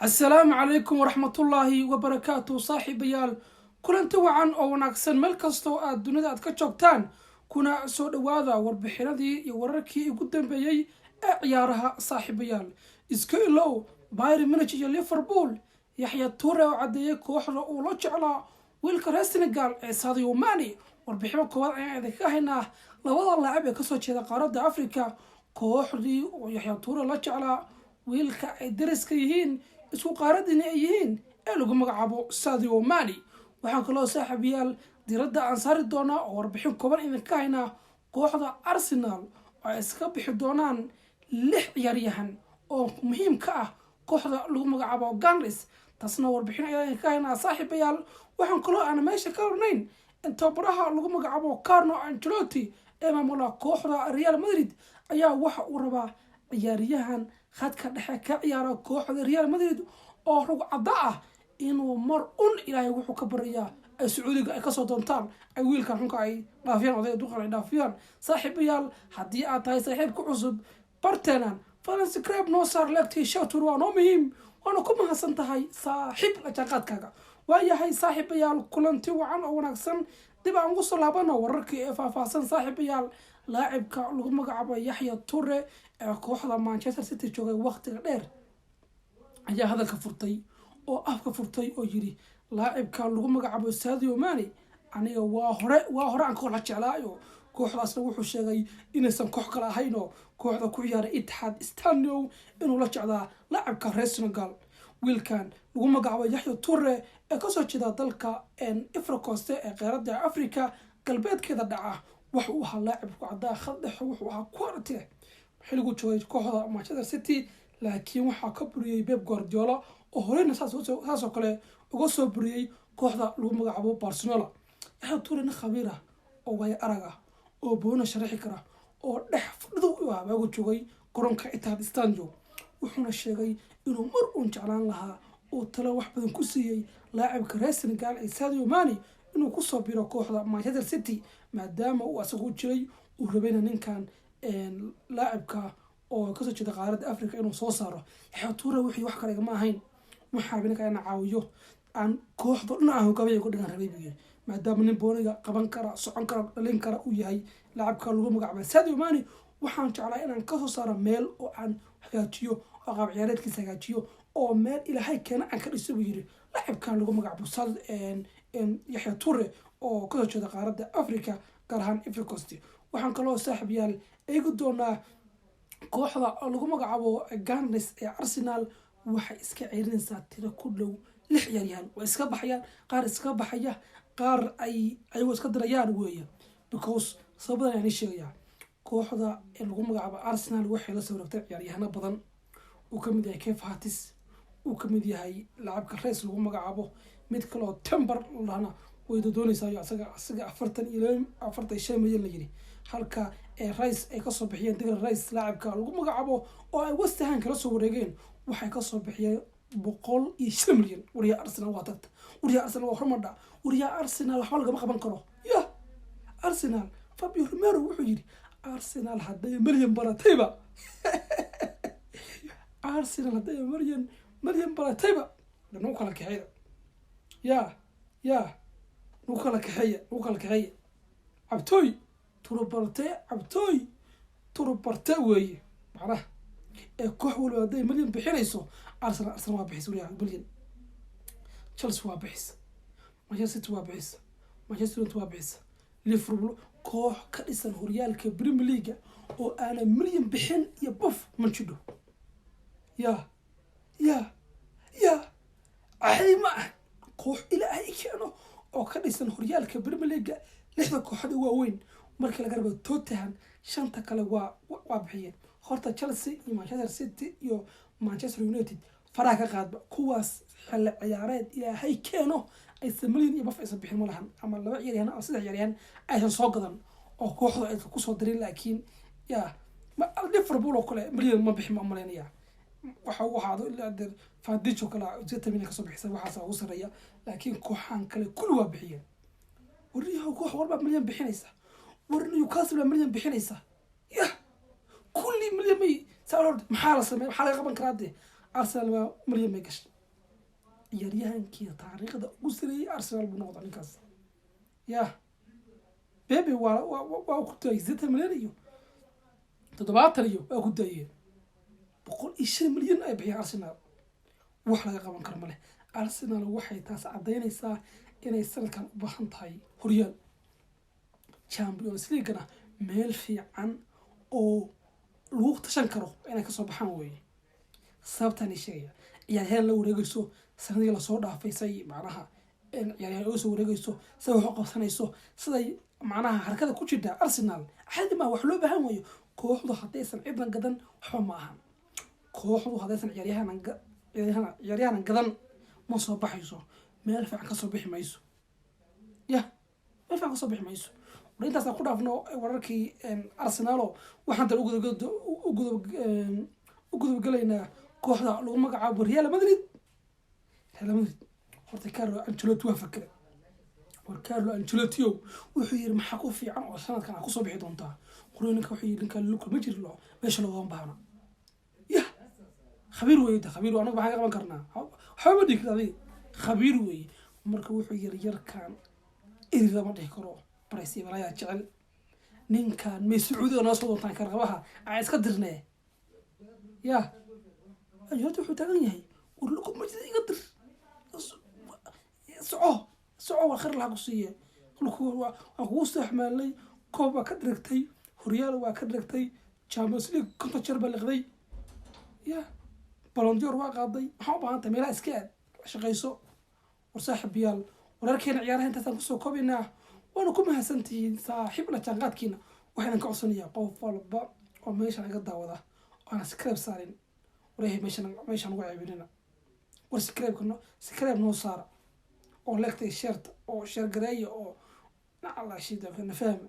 السلام عليكم ورحمة الله وبركاته صاحب يال كلنت وعن أو ناقصن ملكستو الدنيا أتكتشوكتان كنا سود وادا وربحيردي يوركي قدام بيي عيارها صاحب يال إسكيلو بايرن ميونخ iyo ليفربول يحيى توري وعديه kooxda uu la jeclaa wiilka reer Senegal ee Sadio Mane warbixino kooban ayaan idinka haynaa labada laacib ee ka soo jeeda qaaradda Afrika kooxdii uu Yaxya Toure la jeclaa wiilka ay dariska yihiin isku qaaradina ay yihiin ee lagu magacaabo Sadio Mane waxaan kaloo saaxiibayaal diradda aan saari doonaa oo warbixin kooban idinka haynaa kooxda Arsenal oo iska bixi doonaan 6 ciyaaryahan oo muhiim ka ah kooxda lagu magacaabo Gunners taasna warbixin ayaan ka haynaa saaxiibayaal waxaan kaloo aan meesha ka hornayn inta baraha lagu magacaabo Carlo Ancelotti ee maamula kooxda Real Madrid ayaa waxa uu rabaa ciyaaryahan khadka dhexe ka ciyaara kooxda Real Madrid oo rugcada ah inuu mar ilaahay wuxuu ka barayaa ay Sacuudiga ay ka soo doontaan ay wiilkan xunka ay dhaafiyaan odayga duqal ay dhaafiyaan saaxiibayaal haddii aad tahay saaxiib ku cusub barteenan falan subscribe noo saar lagtii shawtur waa noo muhiim waana ku mahadsan tahay saaxiib la jaaqadkaaga waayahay saaxiibayaal kulanti wacan oo wanaagsan dib aan ugu soo laabano wararkii ee faahfaahsan saaxiibayaal laacibka lagu magacaabo Yaxya Toure ee kooxda Manchester City joogay waqtiga dheer ayaa hadalka furtay oo afka furtay oo yiri laacibka lagu magacaabo Sadio Mane aniga waa hore aan koox la jeclaayo kooxdaasna wuxuu sheegay inaysan koox kale ahayn oo kooxda ku ciyaaray Etihad Istanbul inuu la jeclaa laacibka reer Senegal wiilkan lagu magacaabo Yaxya Toure ee ka soo jeeda dalka Ivory Coast ee qaaradda Afrika galbeedkeeda dhaca wax uu ahaa laacib ku cadaa khaddex wuxuu ahaa quality xilligu joogay kooxda Manchester City laakiin waxa ka buriyay Pep Guardiola oo horeyna saas oo kale uga soo buriyay kooxda lagu magacaabo Barcelona Yaxya Toure khabiir ah oo way araga oo boona sharaxi kara oo dhex fadhido waagu joogay garoonka Etihad Istanbul wuxuuna sheegay inuu mar jeclaan lahaa oo talo wax badan ku siiyay laacibka reer Senegal ee Sadio Mane inuu ku soo biro kooxda Manchester City maadaama uu asagu jiray uu rabayna ninkan laacibka oo ka soo jeeda qaaradda Afrika inuu soo saaro Yaxya Toure wixii wax kale ma ahayn waxa binka ana caawiyo aan kooxda dhinaca gabayga ku dhigan rabay biyo maadaama nin booniga qaban kara socon kara dhalin kara uu yahay laacibka lagu magacaabo Sadio Mane waxaan jeclaa inaan ka soo saaro meel oo aan hagaajiyo oo qaab ciyaareedkiisa hagaajiyo oo meel ilaahay keena aan ka dhiso yiri laacibkan lagu magacaabo Yaxya Toure oo ka soo jeeda qaaradda Afrika gaar ahaan Ivory Coast waxaan kaloo saaxiibayaal eegi doonaa kooxda lagu magacaabo Gunners ee Arsenal waxay iska ciirinaysaa tiro ku dhow 6 ciyaaryahan way iska baxayaan qaar iska baxaya qaar ay iska dirayaan weeye because sababta ay sheegayaan kooxda lagu magacaabo Arsenal waxay la soo rogtay ciyaaryahano badan uu ka mid yahay Kev Havertz uu ka mid yahay laacibka rees lagu magacaabo mid kale oo Timber lana way doonaysaa asaga 45 milyan la yiri halka Rice ay ka soo bixiyeen Declan Rice laacibka lagu magacaabo oo ay West Ham kala soo wareegeen waxay ka soo bixiyeen 105 milyan wariya Arsenal waa tagta wariya Arsenal waa hormada wariya Arsenal waxa laga qaban karo ya Arsenal Fabio Romero wuxuu yiri Arsenal haday milyan baratayba Arsenal haday milyan baratayba dhanuu kala kaxeeyo ya nuu kala kaxeeyo abtoy turubarte weeye macnaha ee koox walba haday milyan bixinayso Arsenal waa bixis wariya milyan Chelsea waa bixis Manchester City waa bixis Manchester United waa bixis Liverpool koox ka dhisan horyaalka Premier League oo aan milyan bixin iyo bof ma jiro ya ayma koox ilaahay keeno oo ka dhisan horyaalka Premier League 6 kooxood waaweyn markii laga rabo Tottenham 5 kale waa bixiyeen horta Chelsea iyo Manchester City iyo Manchester United faraha ka qaadba kuwaas xilli ciyaareed ilaahay keeno ay milyan iyo bof isa bixin malahan ama 2 ciyaaryahan ama 3 ciyaaryahan aysan soo gadan oo kooxda ay ku soo dirin laakiin Liverpool oo kale milyan ma bixin ma maleynaya waxa uu ahaado ilaa Fadicho kala ka soo bixisay waxa ugu sareeya laakiin kooxan kale kullu waa bixiyeen wariyaha koox walba milyan bixinaysa warna Newcastle milyan bixinaysa kulli milyan may saalord maxaa la sameeyay maxaa laga qaban karaa Arsenal milyan may gashay ciyaaryahankii taariikhda ugu sareeyay Arsenal buu noqday ninkaas yaa Pepe waa ku daayay 60 milyan iyo 70 iyo waa ku daayay 105 milyan ay bixiyay Arsenal wax laga qaban karo male Arsenal waxay taas cadeynaysaa inay sanadkan u baahan tahay horyaal Champions League-na meel fiican oo lagu tashan karo inay ka soo baxaan weeye sababtan sheegaya ciyaaryahan la wareegayso sanadii la soo dhaafay say macnaha ciyaaryahan oo soo wareegayso say wax qabsanayso siday macnaha harakada ku jirta Arsenal xad ma wax loo baahan weeyo kooxdu hadaysan ciidan gadan waxba ma aha kooxdu hadaysan ciyaaryahan gadan ma soo baxayso meel fiican ka soo bixi mayso meel fiican ka soo bixi mayso intaas ku dhaafno wararkii Arsenal waxaan tan ugu gudubgalaynaa kooxda lagu magacaabo Real Madrid horta Carlo Ancelotti waa fakray Carlo Ancelotti wuxuu yiri maxaa ku fiican oo sanadkan ku soo bixi doontaa qoroyinka wuxuu yiri ninka Luka ma jiro meesha loo baahna khabiir weeyda khabiir anaga waxaan qaban karnaa waxba dhigtay khabiir weey marka wuxuu yiri yarkan ila ma dhigi karo بريسي ولا يجعل نين كان مسعود وناصر وطن كرغبها عايز قدرنا يا أجهد حتى هي قول لكم ما جدي يقدر سعوه الخير العقصية لكم أقوس أحمل لي كوبا كدركتي هريال وكدركتي شامبيونز ليج كنت تشرب الغذي يا بلندور واقعي حابة أنت ملا إسكاد شقيسو وصاحب بيال ولكن عيارها أنت تنقصو كوبينا وانا كما حسنتي صاحبنا جانقادكينا waxaan ka codsanayaa qof walba oo meesha laga daawada oo subscribe saarin wareey meeshan ugu ceebinina war subscribe noo saar oo like share oo share gareeyo oo la shida kana fahmo